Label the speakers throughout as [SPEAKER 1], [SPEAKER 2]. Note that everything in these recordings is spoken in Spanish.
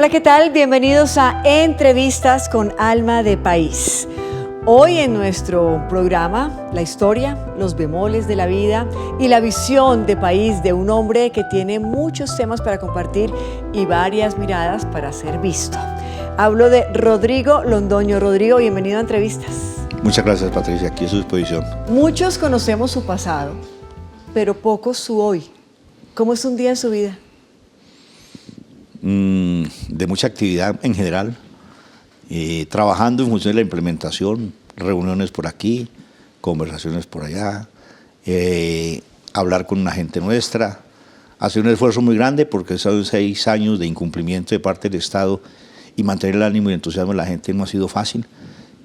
[SPEAKER 1] Hola, ¿qué tal? Bienvenidos a Entrevistas con Alma de País. Hoy en nuestro programa, la historia, los bemoles de la vida y la visión de país de un hombre que tiene muchos temas para compartir y varias miradas para ser visto. Hablo de Rodrigo Londoño. Rodrigo, bienvenido a Entrevistas.
[SPEAKER 2] Muchas gracias, Patricia, aquí a su disposición.
[SPEAKER 1] Muchos conocemos su pasado, pero pocos su hoy. ¿Cómo es un día en su vida?
[SPEAKER 2] De mucha actividad en general, trabajando en función de la implementación, reuniones por aquí, conversaciones por allá, hablar con una gente nuestra, hacer un esfuerzo muy grande porque son 6 años de incumplimiento de parte del Estado y mantener el ánimo y el entusiasmo de la gente no ha sido fácil.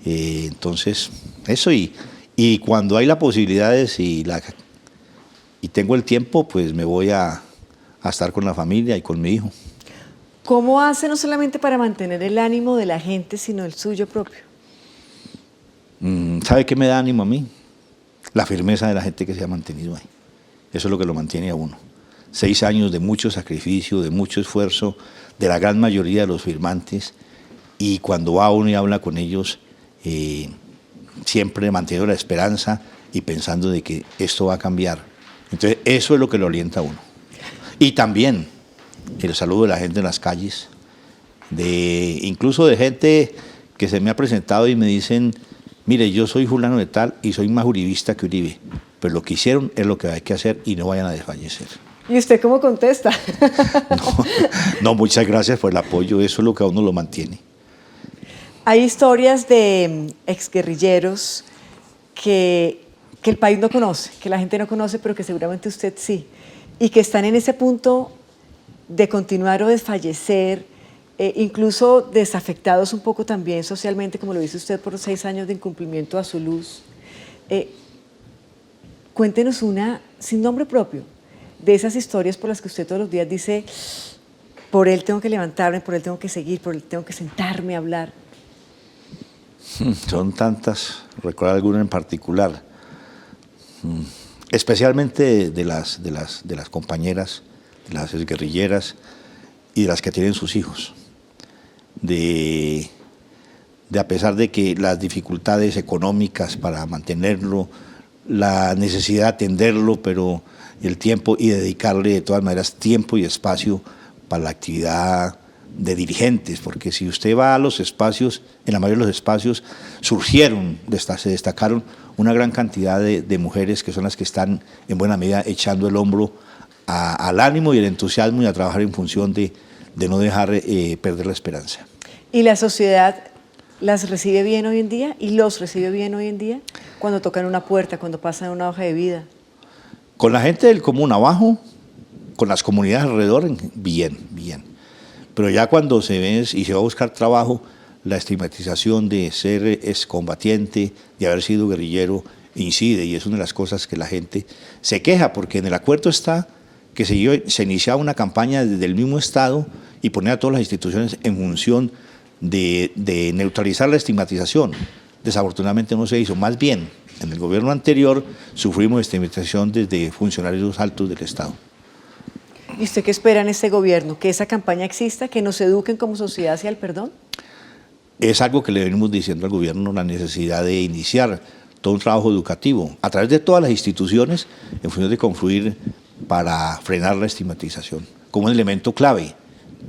[SPEAKER 2] Entonces, eso y cuando hay las posibilidades y tengo el tiempo, pues me voy a estar con la familia y con mi hijo.
[SPEAKER 1] ¿Cómo hace no solamente para mantener el ánimo de la gente, sino el suyo propio?
[SPEAKER 2] ¿Sabe qué me da ánimo a mí? La firmeza de la gente que se ha mantenido ahí. Eso es lo que lo mantiene a uno. 6 años de mucho sacrificio, de mucho esfuerzo, de la gran mayoría de los firmantes, y cuando va uno y habla con ellos, siempre manteniendo la esperanza y pensando de que esto va a cambiar. Entonces, eso es lo que lo alienta a uno. Y también el saludo de la gente en las calles, incluso de gente que se me ha presentado y me dicen: mire, yo soy fulano de tal y soy más uribista que Uribe, pero lo que hicieron es lo que hay que hacer y no vayan a desfallecer.
[SPEAKER 1] ¿Y usted cómo contesta?
[SPEAKER 2] No, muchas gracias por el apoyo, eso es lo que a uno lo mantiene.
[SPEAKER 1] Hay historias de exguerrilleros que el país no conoce, que la gente no conoce, pero que seguramente usted sí, y que están en ese punto de continuar o desfallecer, incluso desafectados un poco también socialmente, como lo dice usted, por 6 años de incumplimiento a su luz. Cuéntenos una, sin nombre propio, de esas historias por las que usted todos los días dice: por él tengo que levantarme, por él tengo que seguir, por él tengo que sentarme a hablar.
[SPEAKER 2] Son tantas, recuerdo alguna en particular, especialmente de las compañeras, de las exguerrilleras y de las que tienen sus hijos, de a pesar de que las dificultades económicas para mantenerlo, la necesidad de atenderlo, pero el tiempo y dedicarle de todas maneras tiempo y espacio para la actividad de dirigentes, porque si usted va a los espacios, en la mayoría de los espacios se destacaron una gran cantidad de mujeres que son las que están en buena medida echando el hombro al ánimo y el entusiasmo y a trabajar en función de no dejar perder la esperanza.
[SPEAKER 1] ¿Y la sociedad las recibe bien hoy en día? ¿Y los recibe bien hoy en día? Cuando tocan una puerta, cuando pasan una hoja de vida.
[SPEAKER 2] Con la gente del común abajo, con las comunidades alrededor, bien. Pero ya cuando se ve y se va a buscar trabajo, la estigmatización de ser excombatiente, de haber sido guerrillero, incide, y es una de las cosas que la gente se queja, porque en el acuerdo está que se iniciaba una campaña desde el mismo Estado y poner a todas las instituciones en función de neutralizar la estigmatización. Desafortunadamente no se hizo, más bien en el gobierno anterior sufrimos estigmatización desde funcionarios altos del Estado.
[SPEAKER 1] ¿Y usted qué espera en este gobierno? ¿Que esa campaña exista? ¿Que nos eduquen como sociedad hacia el perdón?
[SPEAKER 2] Es algo que le venimos diciendo al gobierno, la necesidad de iniciar todo un trabajo educativo a través de todas las instituciones en función de confluir para frenar la estigmatización como un elemento clave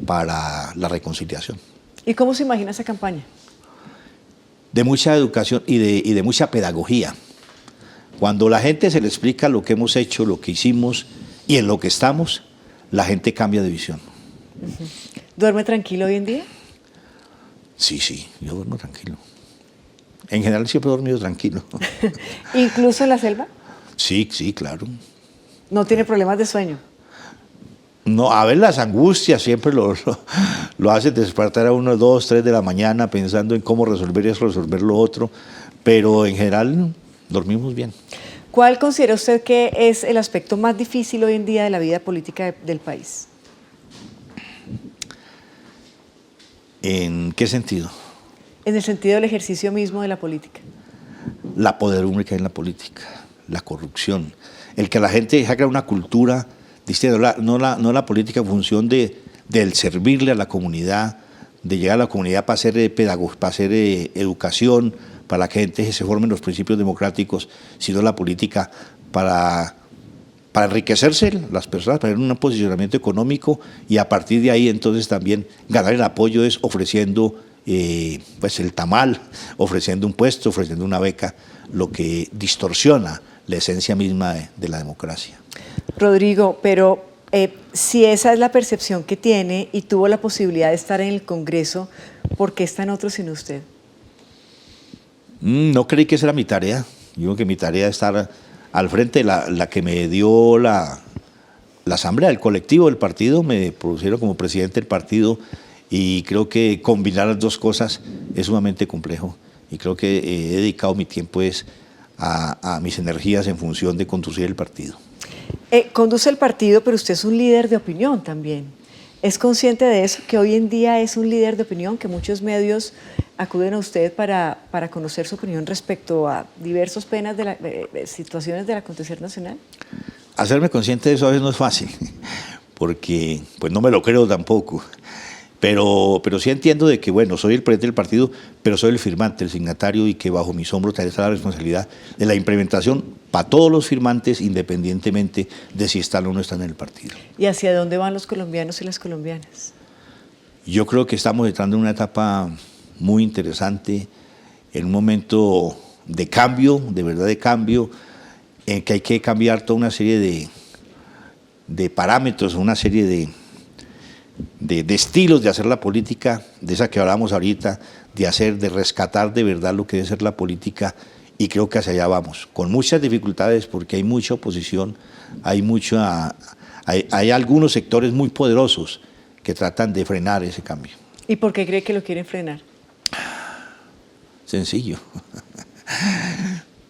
[SPEAKER 2] para la reconciliación.
[SPEAKER 1] ¿Y cómo se imagina esa campaña?
[SPEAKER 2] De mucha educación y de mucha pedagogía. Cuando la gente se le explica lo que hemos hecho, lo que hicimos y en lo que estamos, la gente cambia de visión.
[SPEAKER 1] ¿Duerme tranquilo hoy en día?
[SPEAKER 2] Sí, yo duermo tranquilo. En general siempre he dormido tranquilo.
[SPEAKER 1] ¿Incluso en la selva?
[SPEAKER 2] Sí, claro.
[SPEAKER 1] ¿No tiene problemas de sueño?
[SPEAKER 2] No, a ver, las angustias siempre lo hace despertar a uno 2, 3 de la mañana pensando en cómo resolver eso, resolver lo otro, pero en general dormimos bien.
[SPEAKER 1] ¿Cuál considera usted que es el aspecto más difícil hoy en día de la vida política del país?
[SPEAKER 2] ¿En qué sentido?
[SPEAKER 1] En el sentido del ejercicio mismo de la política.
[SPEAKER 2] La poderumbre que hay en la política, la corrupción, el que la gente haga una cultura distinta, no la política en función del servirle a la comunidad, de llegar a la comunidad para hacer pedagogía, para hacer educación, para que la gente se forme en los principios democráticos, sino la política para enriquecerse las personas, para tener un posicionamiento económico y a partir de ahí entonces también ganar el apoyo es ofreciendo pues el tamal, ofreciendo un puesto, ofreciendo una beca, lo que distorsiona la esencia misma de la democracia.
[SPEAKER 1] Rodrigo, pero si esa es la percepción que tiene y tuvo la posibilidad de estar en el Congreso, ¿por qué están otros sin usted?
[SPEAKER 2] No creí que esa era mi tarea. Yo creo que mi tarea es estar al frente, la que me dio la asamblea, el colectivo del partido, me propusieron como presidente del partido y creo que combinar las dos cosas es sumamente complejo y creo que he dedicado mi tiempo a mis energías en función de conducir el partido.
[SPEAKER 1] Conduce el partido, pero usted es un líder de opinión también. ¿Es consciente de eso, que hoy en día es un líder de opinión, que muchos medios acuden a usted para conocer su opinión respecto a diversos penas de situaciones del acontecer nacional?
[SPEAKER 2] Hacerme consciente de eso a veces no es fácil, porque pues no me lo creo tampoco. Pero sí entiendo de que, bueno, soy el presidente del partido, pero soy el firmante, el signatario, y que bajo mis hombros está la responsabilidad de la implementación para todos los firmantes, independientemente de si están o no están en el partido.
[SPEAKER 1] ¿Y hacia dónde van los colombianos y las colombianas?
[SPEAKER 2] Yo creo que estamos entrando en una etapa muy interesante, en un momento de cambio, de verdad de cambio, en que hay que cambiar toda una serie de parámetros, una serie de estilos de hacer la política, de esa que hablábamos ahorita, de rescatar de verdad lo que debe ser la política, y creo que hacia allá vamos, con muchas dificultades porque hay mucha oposición, hay algunos sectores muy poderosos que tratan de frenar ese cambio.
[SPEAKER 1] ¿Y por qué cree que lo quieren frenar?
[SPEAKER 2] Sencillo.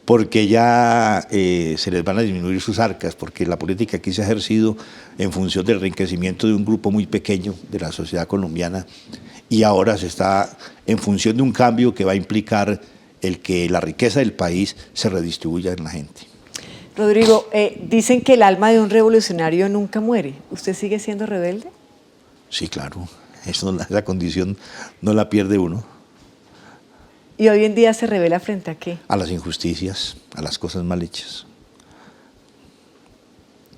[SPEAKER 2] Porque ya se les van a disminuir sus arcas, porque la política aquí se ha ejercido en función del enriquecimiento de un grupo muy pequeño de la sociedad colombiana y ahora se está en función de un cambio que va a implicar el que la riqueza del país se redistribuya en la gente.
[SPEAKER 1] Rodrigo, dicen que el alma de un revolucionario nunca muere. ¿Usted sigue siendo rebelde?
[SPEAKER 2] Sí, claro. Esa condición no la pierde uno.
[SPEAKER 1] ¿Y hoy en día se revela frente a qué?
[SPEAKER 2] A las injusticias, a las cosas mal hechas.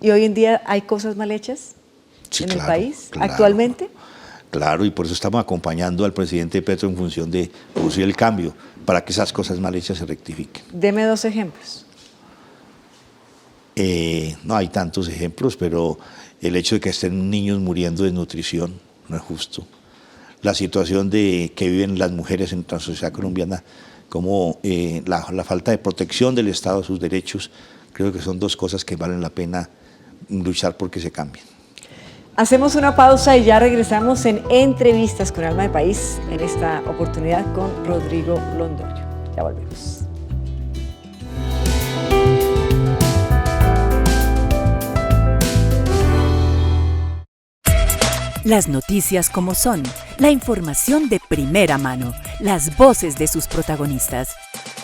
[SPEAKER 1] ¿Y hoy en día hay cosas mal hechas
[SPEAKER 2] Sí,
[SPEAKER 1] en
[SPEAKER 2] claro,
[SPEAKER 1] el país
[SPEAKER 2] claro,
[SPEAKER 1] actualmente?
[SPEAKER 2] Claro, y por eso estamos acompañando al presidente Petro en función de producir el cambio, para que esas cosas mal hechas se rectifiquen.
[SPEAKER 1] Deme 2 ejemplos.
[SPEAKER 2] No hay tantos ejemplos, pero el hecho de que estén niños muriendo de desnutrición no es justo. La situación que viven las mujeres en la sociedad colombiana, como la falta de protección del Estado a sus derechos, creo que son 2 cosas que valen la pena luchar porque se cambien.
[SPEAKER 1] Hacemos una pausa y ya regresamos en Entrevistas con Alma de País, en esta oportunidad con Rodrigo Londoño. Ya volvemos.
[SPEAKER 3] Las noticias como son, la información de primera mano, las voces de sus protagonistas.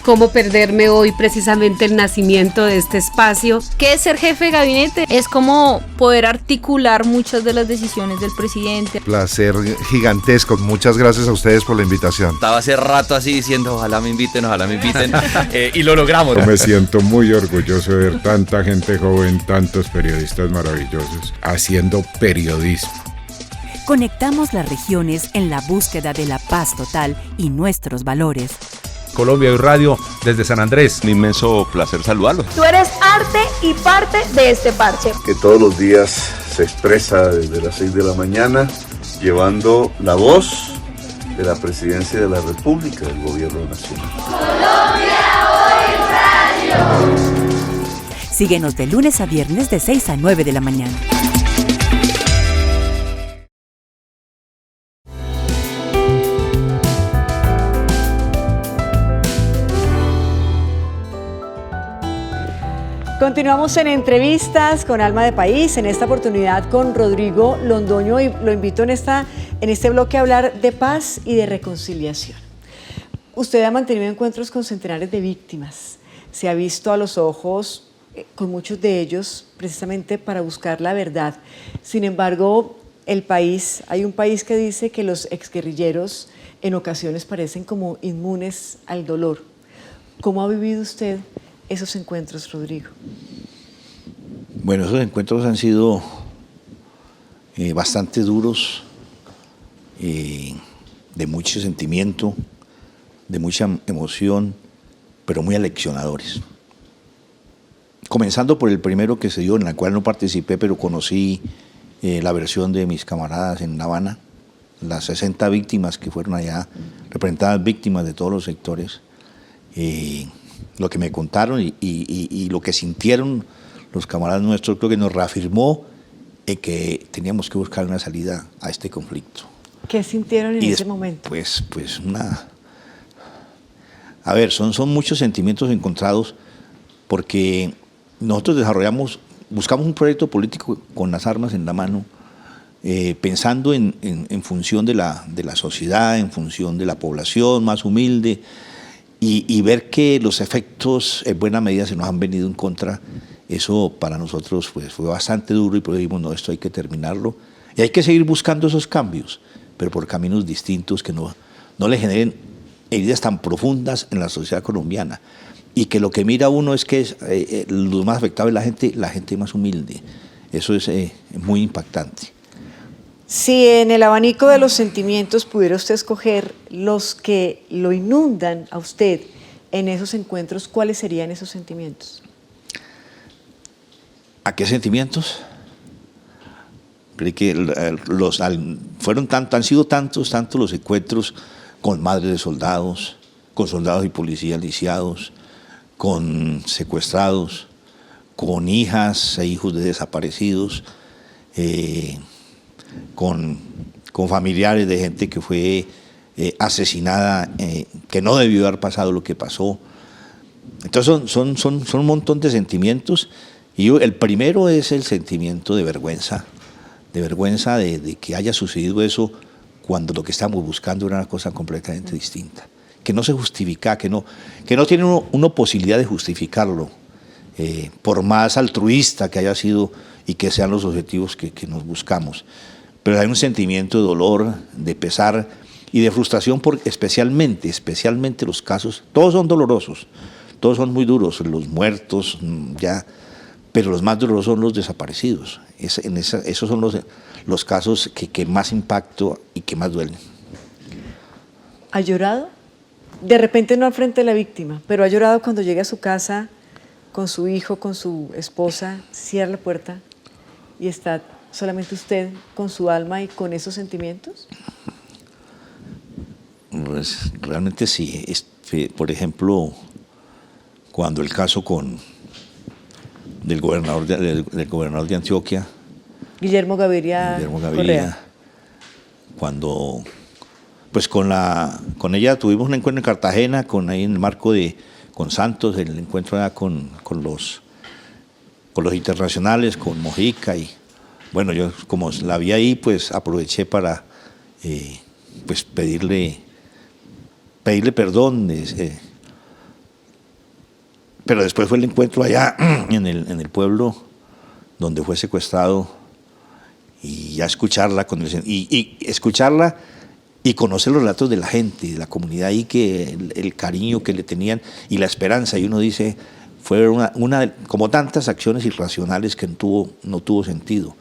[SPEAKER 4] ¿Cómo perderme hoy precisamente el nacimiento de este espacio?
[SPEAKER 5] ¿Qué es ser jefe de gabinete? Es como poder articular muchas de las decisiones del presidente.
[SPEAKER 6] Placer gigantesco, muchas gracias a ustedes por la invitación.
[SPEAKER 7] Estaba hace rato así diciendo ojalá me inviten y lo logramos.
[SPEAKER 8] Yo me siento muy orgulloso de ver tanta gente joven, tantos periodistas maravillosos haciendo periodismo.
[SPEAKER 3] Conectamos las regiones en la búsqueda de la paz total y nuestros valores.
[SPEAKER 9] Colombia y Radio desde San Andrés.
[SPEAKER 10] Un inmenso placer saludarlos.
[SPEAKER 11] Tú eres arte y parte de este parche.
[SPEAKER 12] Que todos los días se expresa desde las 6 de la mañana, llevando la voz de la Presidencia de la República, del Gobierno Nacional.
[SPEAKER 13] Colombia Hoy Radio.
[SPEAKER 3] Síguenos de lunes a viernes de 6 a 9 de la mañana.
[SPEAKER 1] Continuamos en Entrevistas con Alma de País, en esta oportunidad con Rodrigo Londoño, y lo invito en este bloque a hablar de paz y de reconciliación. Usted ha mantenido encuentros con centenares de víctimas, se ha visto a los ojos con muchos de ellos precisamente para buscar la verdad. Sin embargo, el país, hay un país que dice que los exguerrilleros en ocasiones parecen como inmunes al dolor. ¿Cómo ha vivido usted esos encuentros, Rodrigo?
[SPEAKER 2] Bueno, esos encuentros han sido bastante duros, de mucho sentimiento, de mucha emoción, pero muy aleccionadores. Comenzando por el primero que se dio, en el cual no participé, pero conocí la versión de mis camaradas en La Habana, las 60 víctimas que fueron allá, representadas víctimas de todos los sectores, lo que me contaron y lo que sintieron los camaradas nuestros, creo que nos reafirmó que teníamos que buscar una salida a este conflicto.
[SPEAKER 1] ¿Qué sintieron en ese momento?
[SPEAKER 2] Pues a ver, son muchos sentimientos encontrados, porque nosotros buscamos un proyecto político con las armas en la mano, pensando en función de la sociedad, en función de la población más humilde, y ver que los efectos en buena medida se nos han venido en contra. Eso para nosotros pues, fue bastante duro, y por eso dijimos, no, esto hay que terminarlo, y hay que seguir buscando esos cambios, pero por caminos distintos que no le generen heridas tan profundas en la sociedad colombiana, y que lo que mira uno es que lo más afectado es la gente más humilde. Eso es muy impactante.
[SPEAKER 1] Si en el abanico de los sentimientos pudiera usted escoger los que lo inundan a usted en esos encuentros, ¿cuáles serían esos sentimientos?
[SPEAKER 2] ¿A qué sentimientos? Creo que han sido tantos los encuentros con madres de soldados, con soldados y policías lisiados, con secuestrados, con hijas e hijos de desaparecidos, con familiares de gente que fue asesinada, que no debió haber pasado lo que pasó. Entonces son un montón de sentimientos, y el primero es el sentimiento de vergüenza de que haya sucedido eso, cuando lo que estamos buscando era una cosa completamente distinta, que no se justifica, que no tiene uno posibilidad de justificarlo, por más altruista que haya sido y que sean los objetivos que nos buscamos. Pero hay un sentimiento de dolor, de pesar y de frustración, porque especialmente los casos, todos son dolorosos, todos son muy duros, los muertos ya, pero los más dolorosos son los desaparecidos. Esos son los casos que más impacto y que más duelen.
[SPEAKER 1] ¿Ha llorado? De repente no al frente de la víctima, pero ha llorado cuando llega a su casa con su hijo, con su esposa, cierra la puerta y está solamente usted con su alma y con esos sentimientos.
[SPEAKER 2] Pues realmente sí. Por ejemplo, cuando el caso del gobernador de Antioquia,
[SPEAKER 1] Guillermo Gaviria Correa,
[SPEAKER 2] cuando pues con ella tuvimos un encuentro en Cartagena, ahí en el marco con Santos, el encuentro era con los internacionales, con Mojica, y bueno, yo como la vi ahí, pues aproveché para pues pedirle perdón, pero después fue el encuentro allá en el pueblo donde fue secuestrado, y ya escucharla escucharla y conocer los relatos de la gente, de la comunidad ahí, que el cariño que le tenían y la esperanza, y uno dice, fue como tantas acciones irracionales que no tuvo sentido.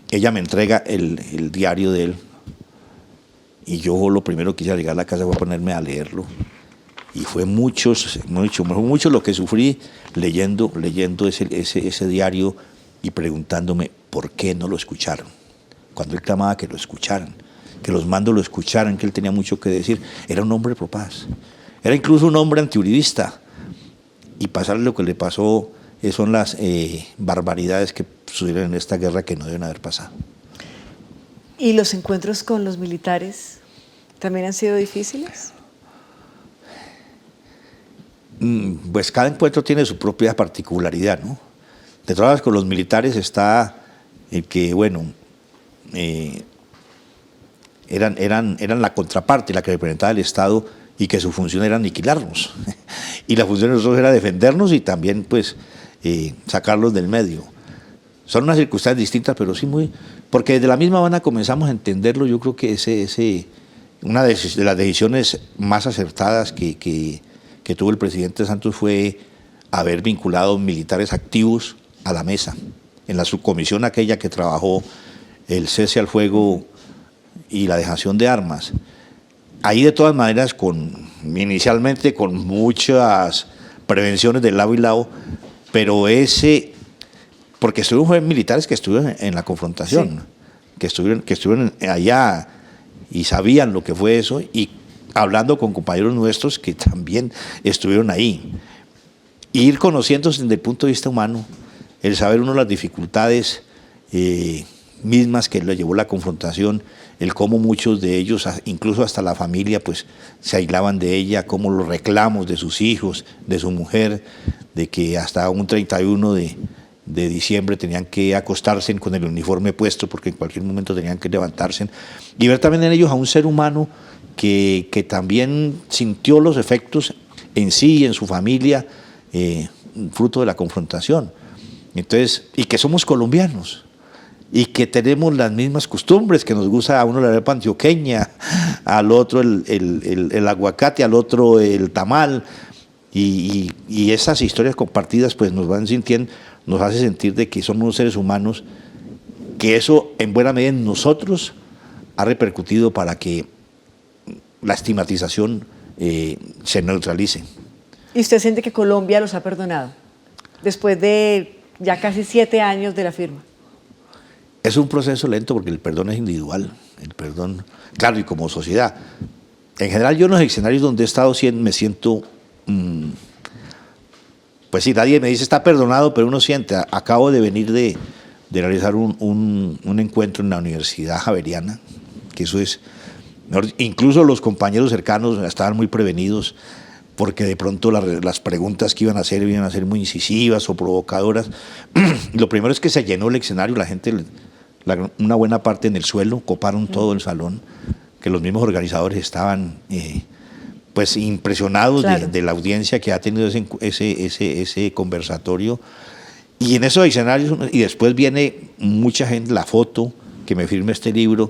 [SPEAKER 2] Ella me entrega el diario de él, y yo lo primero que hice al llegar a la casa fue ponerme a leerlo, y fue mucho lo que sufrí leyendo ese diario y preguntándome por qué no lo escucharon, cuando él clamaba que lo escucharan, que los mandos lo escucharan, que él tenía mucho que decir. Era un hombre pro paz, era incluso un hombre antiuribista, y pasarle lo que le pasó son las barbaridades que sucedieron en esta guerra, que no deben haber pasado.
[SPEAKER 1] ¿Y los encuentros con los militares también han sido difíciles?
[SPEAKER 2] Pues cada encuentro tiene su propia particularidad, ¿no? De todas las, con los militares está el que, bueno, eran la contraparte, la que representaba el Estado, y que su función era aniquilarnos. Y la función de nosotros era defendernos y también, pues, sacarlos del medio. Son unas circunstancias distintas, pero sí muy... Porque desde la misma Habana comenzamos a entenderlo. Yo creo que una de las decisiones más acertadas que tuvo el presidente Santos fue haber vinculado militares activos a la mesa. En la subcomisión aquella que trabajó el cese al fuego y la dejación de armas. Ahí de todas maneras, inicialmente con muchas prevenciones de lado y lado, pero porque estuvieron militares que estuvieron en la confrontación, sí, que estuvieron allá y sabían lo que fue eso, y hablando con compañeros nuestros que también estuvieron ahí. Y ir conociéndose desde el punto de vista humano, el saber uno las dificultades mismas que le llevó la confrontación, el cómo muchos de ellos, incluso hasta la familia, pues se aislaban de ella, cómo los reclamos de sus hijos, de su mujer, de que hasta un 31 de diciembre tenían que acostarse con el uniforme puesto porque en cualquier momento tenían que levantarse, y ver también en ellos a un ser humano que también sintió los efectos en sí y en su familia, fruto de la confrontación. Entonces, y que somos colombianos, y que tenemos las mismas costumbres, que nos gusta a uno la arepa antioqueña, al otro el aguacate, al otro el tamal, y esas historias compartidas pues nos hace sentir de que somos seres humanos, que eso en buena medida en nosotros ha repercutido para que la estigmatización se neutralice.
[SPEAKER 1] ¿Y usted siente que Colombia los ha perdonado después de ya casi 7 años de la firma?
[SPEAKER 2] Es un proceso lento porque el perdón es individual, el perdón, claro, y como sociedad. En general yo en los escenarios donde he estado me siento, pues sí, nadie me dice está perdonado, pero uno siente, acabo de venir de realizar un encuentro en la Universidad Javeriana, que eso es, incluso los compañeros cercanos estaban muy prevenidos, porque de pronto las preguntas que iban a ser muy incisivas o provocadoras. Lo primero es que se llenó el escenario, la gente, una buena parte en el suelo, coparon todo el salón, que los mismos organizadores estaban pues impresionados, claro, de la audiencia que ha tenido ese conversatorio. Y en esos escenarios, y después viene mucha gente, la foto, que me firme este libro,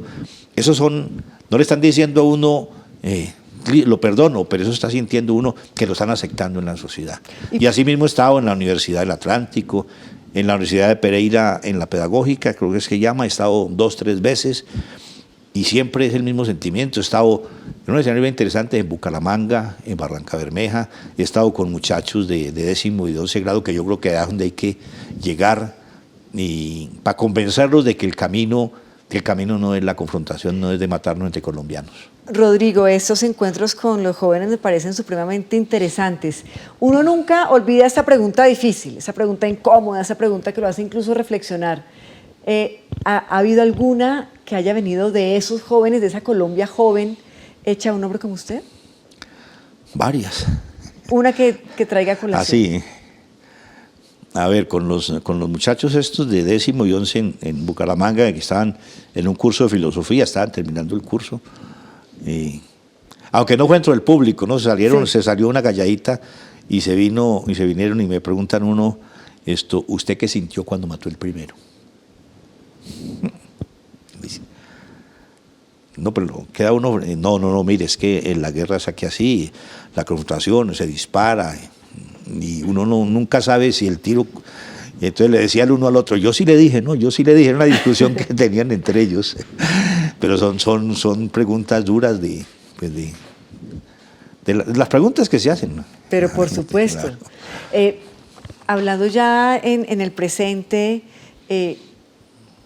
[SPEAKER 2] no le están diciendo a uno... lo perdono, pero eso está sintiendo uno que lo están aceptando en la sociedad. Y así mismo he estado en la Universidad del Atlántico, en la Universidad de Pereira, en la pedagógica, creo que es que llama, he estado 2 o 3 veces, y siempre es el mismo sentimiento. He estado en un escenario bien interesante en Bucaramanga, en Barrancabermeja, he estado con muchachos de 10º y 12 grado, que yo creo que es donde hay que llegar, y para convencerlos de que el camino no es la confrontación, no es de matarnos entre colombianos.
[SPEAKER 1] Rodrigo, estos encuentros con los jóvenes me parecen supremamente interesantes. Uno nunca olvida esta pregunta difícil, esa pregunta incómoda, esa pregunta que lo hace incluso reflexionar. ¿Ha habido alguna que haya venido de esos jóvenes, de esa Colombia joven, hecha a un hombre como usted?
[SPEAKER 2] Varias.
[SPEAKER 1] Una que traiga colación.
[SPEAKER 2] Así. A ver, con los muchachos estos de 10º y 11 en Bucaramanga, que estaban en un curso de filosofía, estaban terminando el curso. Aunque no fue dentro del público, ¿no? Se salió una calladita y se vinieron y me preguntan uno, ¿usted qué sintió cuando mató el primero? Dice, no, pero queda uno, no, mire, es que en la guerra es aquí así, la confrontación se dispara, y uno nunca sabe si el tiro... Entonces le decía el uno al otro, yo sí le dije, era una discusión que tenían entre ellos, pero son preguntas duras de las preguntas que se hacen.
[SPEAKER 1] Pero por supuesto. Claro. Hablando ya en el presente,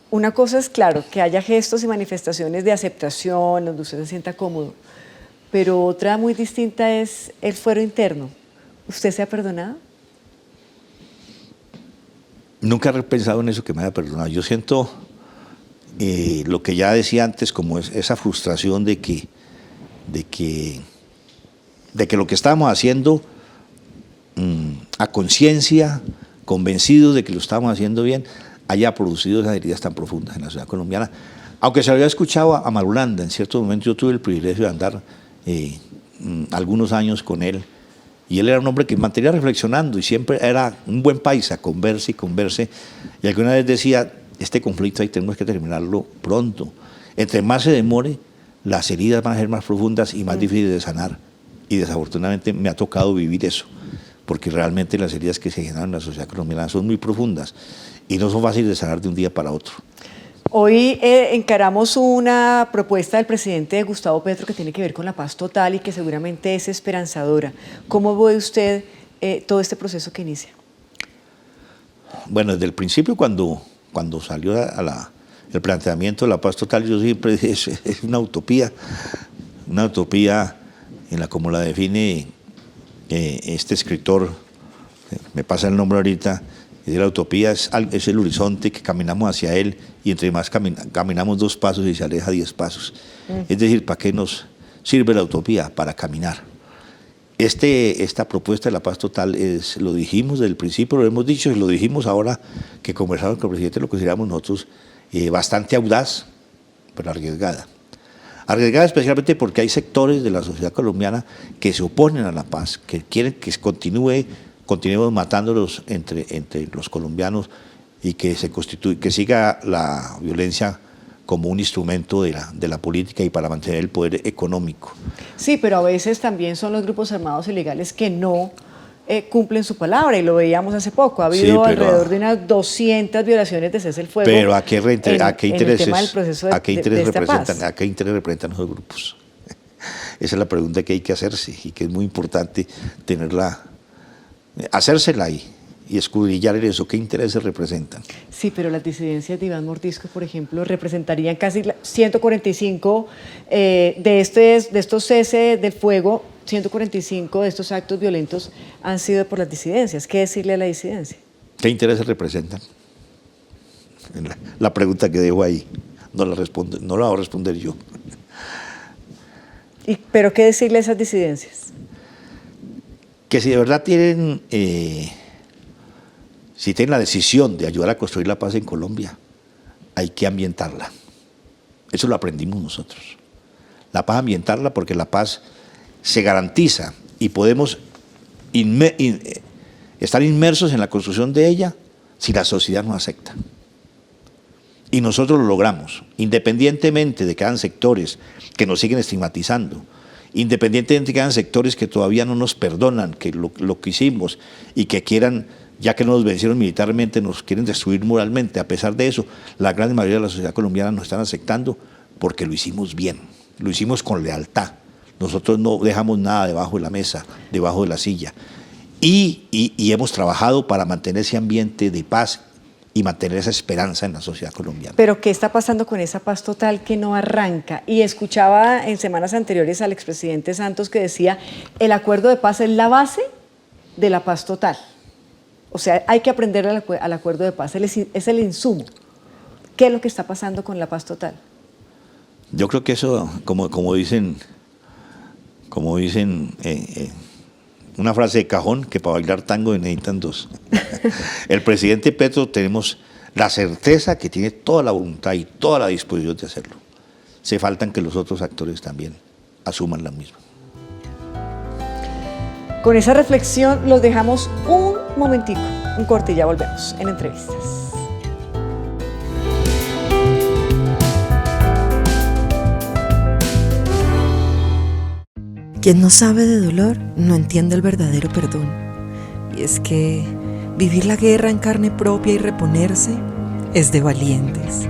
[SPEAKER 1] una cosa es, claro, que haya gestos y manifestaciones de aceptación, donde usted se sienta cómodo, pero otra muy distinta es el fuero interno. ¿Usted se ha perdonado?
[SPEAKER 2] Nunca he pensado en eso, que me haya perdonado. Yo siento lo que ya decía antes, como esa frustración de que lo que estábamos haciendo a conciencia, convencidos de que lo estábamos haciendo bien, haya producido esas heridas tan profundas en la sociedad colombiana. Aunque se había escuchado a Marulanda, en cierto momento yo tuve el privilegio de andar algunos años con él, Y él era un hombre que mantenía reflexionando y siempre era un buen paisa, converse y converse. Y alguna vez decía, este conflicto ahí tenemos que terminarlo pronto. Entre más se demore, las heridas van a ser más profundas y más difíciles de sanar. Y desafortunadamente me ha tocado vivir eso, porque realmente las heridas que se generan en la sociedad colombiana son muy profundas y no son fáciles de sanar de un día para otro.
[SPEAKER 1] Hoy encaramos una propuesta del presidente Gustavo Petro que tiene que ver con la paz total y que seguramente es esperanzadora. ¿Cómo ve usted todo este proceso que inicia?
[SPEAKER 2] Bueno, desde el principio cuando salió el planteamiento de la paz total, yo siempre dije, es una utopía en la como la define este escritor, me pasa el nombre ahorita. La utopía es el horizonte que caminamos hacia él y entre más caminamos 2 pasos y se aleja 10 pasos. Es decir, ¿para qué nos sirve la utopía? Para caminar. Esta propuesta de la paz total lo dijimos desde el principio, lo hemos dicho y lo dijimos ahora que conversamos con el presidente, lo consideramos nosotros bastante audaz, pero arriesgada. Arriesgada especialmente porque hay sectores de la sociedad colombiana que se oponen a la paz, que quieren que continuemos matándolos entre los colombianos y que siga la violencia como un instrumento de la política y para mantener el poder económico.
[SPEAKER 1] Sí, pero a veces también son los grupos armados ilegales que no cumplen su palabra y lo veíamos hace poco. Ha habido alrededor de unas 200 violaciones de cese el fuego.
[SPEAKER 2] Pero ¿a qué intereses representan esos grupos? Esa es la pregunta que hay que hacerse y que es muy importante hacérsela y escudriñar en eso, ¿qué intereses representan?
[SPEAKER 1] Sí, pero las disidencias de Iván Mordisco, por ejemplo, representarían casi 145 de estos ceses del fuego, 145 de estos actos violentos han sido por las disidencias. ¿Qué decirle a la disidencia?
[SPEAKER 2] ¿Qué intereses representan? La pregunta que dejo ahí, no la voy a responder yo.
[SPEAKER 1] ¿Pero qué decirle a esas disidencias?
[SPEAKER 2] Que si de verdad tienen la decisión de ayudar a construir la paz en Colombia, hay que ambientarla. Eso lo aprendimos nosotros. La paz, ambientarla, porque la paz se garantiza y podemos estar inmersos en la construcción de ella si la sociedad nos acepta. Y nosotros lo logramos, independientemente de que hayan sectores que nos siguen estigmatizando, independientemente de que hayan sectores que todavía no nos perdonan que lo que hicimos y que quieran, ya que no nos vencieron militarmente, nos quieren destruir moralmente. A pesar de eso, la gran mayoría de la sociedad colombiana nos están aceptando porque lo hicimos bien, lo hicimos con lealtad. Nosotros no dejamos nada debajo de la mesa, debajo de la silla. Y hemos trabajado para mantener ese ambiente de paz y mantener esa esperanza en la sociedad colombiana.
[SPEAKER 1] Pero ¿qué está pasando con esa paz total que no arranca? Y escuchaba en semanas anteriores al expresidente Santos que decía, el acuerdo de paz es la base de la paz total. O sea, hay que aprender al acuerdo de paz, es el insumo. ¿Qué es lo que está pasando con la paz total?
[SPEAKER 2] Yo creo que eso, como dicen, una frase de cajón, que para bailar tango necesitan 2. El presidente Petro tenemos la certeza que tiene toda la voluntad y toda la disposición de hacerlo. Se faltan que los otros actores también asuman la misma.
[SPEAKER 1] Con esa reflexión los dejamos un momentico, un corte y ya volvemos en Entrevistas.
[SPEAKER 10] Quien no sabe de dolor no entiende el verdadero perdón. Y es que vivir la guerra en carne propia y reponerse es de valientes.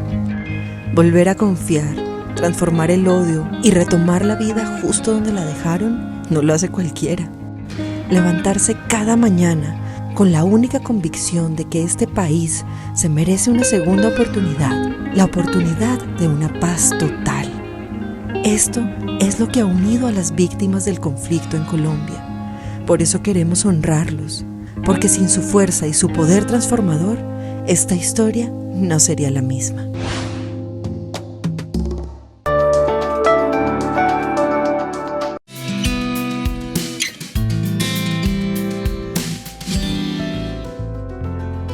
[SPEAKER 10] Volver a confiar, transformar el odio y retomar la vida justo donde la dejaron no lo hace cualquiera. Levantarse cada mañana con la única convicción de que este país se merece una segunda oportunidad, la oportunidad de una paz total. Esto es lo que ha unido a las víctimas del conflicto en Colombia. Por eso queremos honrarlos, porque sin su fuerza y su poder transformador, esta historia no sería la misma.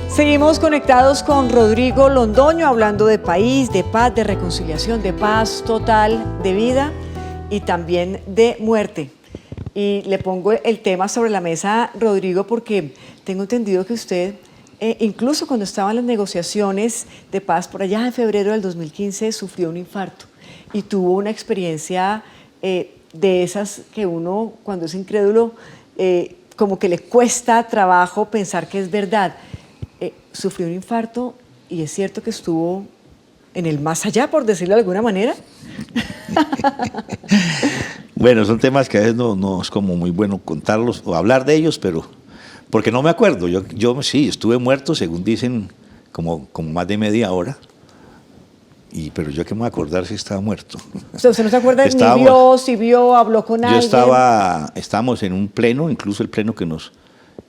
[SPEAKER 1] Seguimos conectados con Rodrigo Londoño hablando de país, de paz, de reconciliación, de paz total, de vida y también de muerte. Y le pongo el tema sobre la mesa, Rodrigo, porque tengo entendido que usted, incluso cuando estaban las negociaciones de paz por allá en febrero del 2015, sufrió un infarto y tuvo una experiencia de esas que uno, cuando es incrédulo, como que le cuesta trabajo pensar que es verdad. Sufrió un infarto y es cierto que estuvo en el más allá, por decirlo de alguna manera.
[SPEAKER 2] Bueno, son temas que a veces no es como muy bueno contarlos o hablar de ellos, pero porque no me acuerdo. Yo sí, estuve muerto, según dicen, como más de media hora. Pero yo que me voy a acordar si estaba muerto.
[SPEAKER 1] ¿Usted no se acuerda si vio, habló con alguien?
[SPEAKER 2] Estábamos en un pleno, incluso el pleno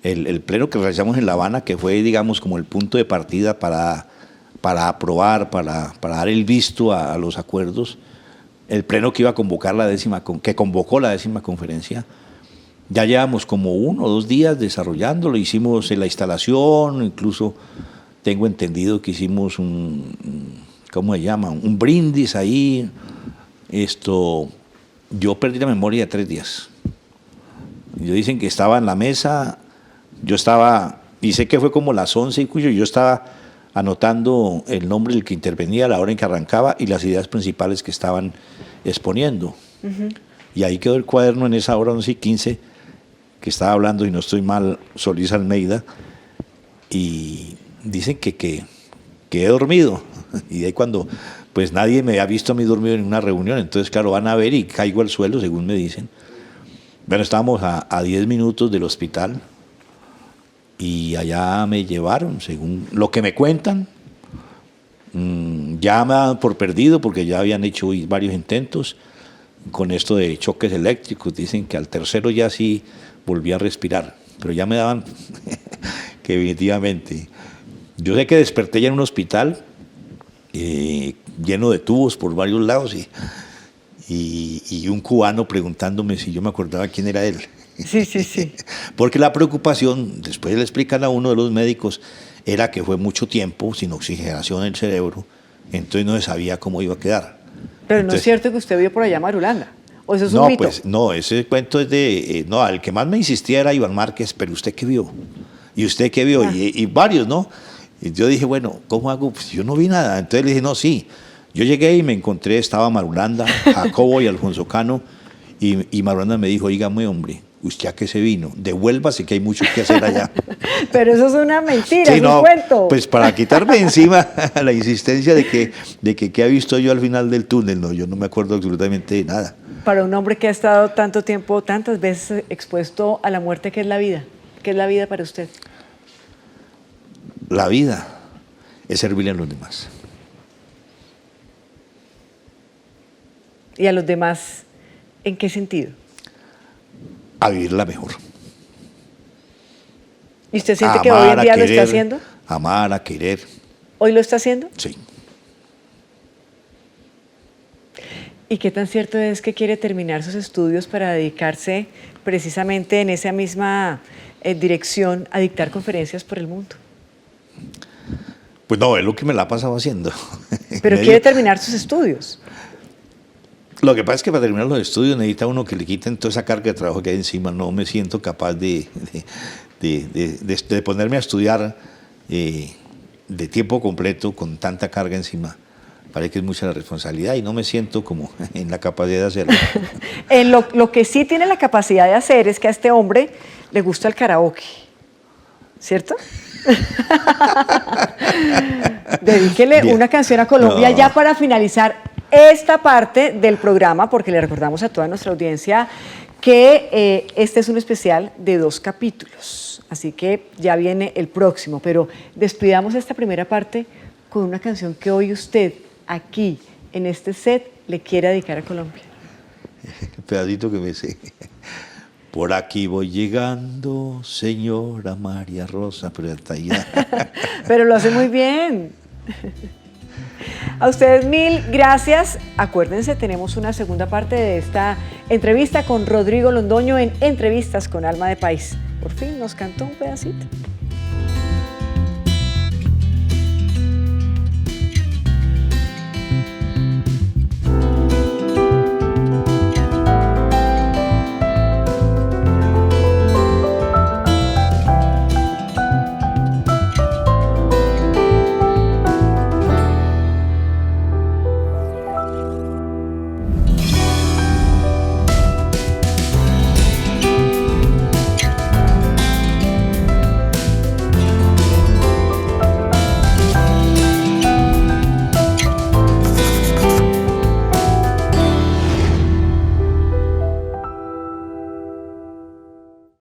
[SPEAKER 2] el pleno que realizamos en La Habana, que fue, digamos, como el punto de partida para aprobar, para dar el visto a los acuerdos. El pleno que iba a convocar que convocó la 10ª conferencia. Ya llevamos como 1 o 2 días desarrollándolo, hicimos la instalación, incluso tengo entendido que hicimos ¿cómo se llama? Un brindis ahí. Yo perdí la memoria de 3 días. Ellos dicen que estaba en la mesa, y sé que fue como las 11 y yo estaba anotando el nombre del que intervenía a la hora en que arrancaba y las ideas principales que estaban exponiendo. Y ahí quedó el cuaderno en esa hora 11:15 que estaba hablando, y no estoy mal, Solís Almeida, y dicen que quedé dormido. Y de ahí cuando, pues nadie me había visto a mí dormido en una reunión, entonces claro, van a ver y caigo al suelo, según me dicen. Bueno, estábamos a 10 minutos del hospital y allá me llevaron, según lo que me cuentan. Ya me daban por perdido porque ya habían hecho varios intentos con esto de choques eléctricos. Dicen que al tercero ya sí volví a respirar, pero ya me daban que definitivamente. Yo sé que desperté ya en un hospital lleno de tubos por varios lados y un cubano preguntándome si yo me acordaba quién era él.
[SPEAKER 1] Sí.
[SPEAKER 2] Porque la preocupación, después le explican a uno de los médicos, era que fue mucho tiempo sin oxigenación en el cerebro, entonces no se sabía cómo iba a quedar.
[SPEAKER 1] Pero no es cierto que usted vio por allá a Marulanda, ¿o eso es un mito?
[SPEAKER 2] Pues, no, ese cuento es de... el que más me insistía era Iván Márquez, pero ¿usted qué vio? ¿Y usted qué vio? Y varios, ¿no? Y yo dije, bueno, ¿cómo hago? Pues yo no vi nada. Entonces le dije, no, sí. Yo llegué y me encontré, estaba Marulanda, Jacobo y Alfonso Cano, y Marulanda me dijo, oígame, hombre, ¿usted a qué se vino? Devuélvase, que hay mucho que hacer allá.
[SPEAKER 1] Pero eso es una mentira, es un cuento.
[SPEAKER 2] Pues para quitarme de encima la insistencia de que qué ha visto yo al final del túnel, no, yo no me acuerdo absolutamente de nada.
[SPEAKER 1] Para un hombre que ha estado tanto tiempo, tantas veces expuesto a la muerte, ¿qué es la vida? ¿Qué es la vida para usted?
[SPEAKER 2] La vida es servirle a los demás.
[SPEAKER 1] ¿Y a los demás en qué sentido?
[SPEAKER 2] A vivirla mejor.
[SPEAKER 1] ¿Y usted siente que hoy en día lo está haciendo?
[SPEAKER 2] Amar, a querer.
[SPEAKER 1] ¿Hoy lo está haciendo?
[SPEAKER 2] Sí.
[SPEAKER 1] ¿Y qué tan cierto es que quiere terminar sus estudios para dedicarse precisamente en esa misma dirección a dictar conferencias por el mundo?
[SPEAKER 2] Pues no, es lo que me la ha pasado haciendo.
[SPEAKER 1] ¿Pero quiere terminar sus estudios?
[SPEAKER 2] Lo que pasa es que para terminar los estudios necesita uno que le quiten toda esa carga de trabajo que hay encima. No me siento capaz de ponerme a estudiar de tiempo completo con tanta carga encima. Parece que es mucha la responsabilidad y no me siento como en la capacidad de hacerlo.
[SPEAKER 1] Lo que sí tiene la capacidad de hacer es que a este hombre le gusta el karaoke, ¿cierto? Dedíquele una canción a Colombia ya para finalizar esta parte del programa, porque le recordamos a toda nuestra audiencia que este es un especial de 2 capítulos, así que ya viene el próximo, pero despidamos esta primera parte con una canción que hoy usted aquí en este set le quiere dedicar a Colombia.
[SPEAKER 2] El pedacito que me sé. Por aquí voy llegando, señora María Rosa, pero hasta allá.
[SPEAKER 1] Pero lo hace muy bien. A ustedes 1000 gracias. Acuérdense, tenemos una segunda parte de esta entrevista con Rodrigo Londoño en Entrevistas con Alma de País. Por fin nos cantó un pedacito.